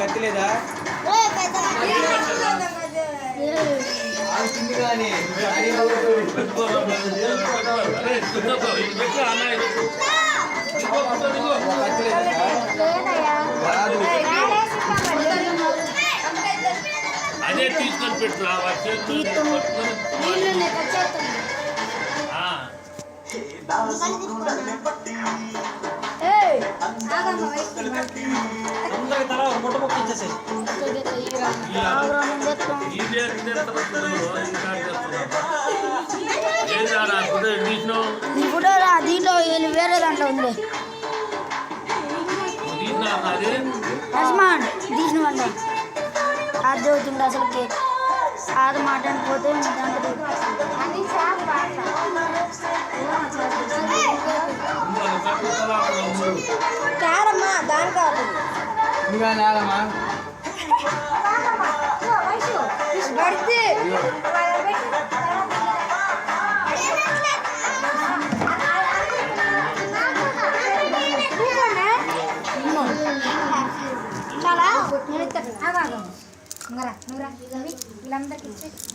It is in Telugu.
కత్తి లేదా అదే తీసుకొని పెట్టు దీంట్లో వేరే దాంట్లో ఉంది హస్మాన్ తీసిన వాళ్ళ అది చదువుతుండే అసలుకి అది మాట్లాడిపోతే దాంట్లో కాదమ్మా దాని కాదు పడితే చాలా వీళ్ళందరికీ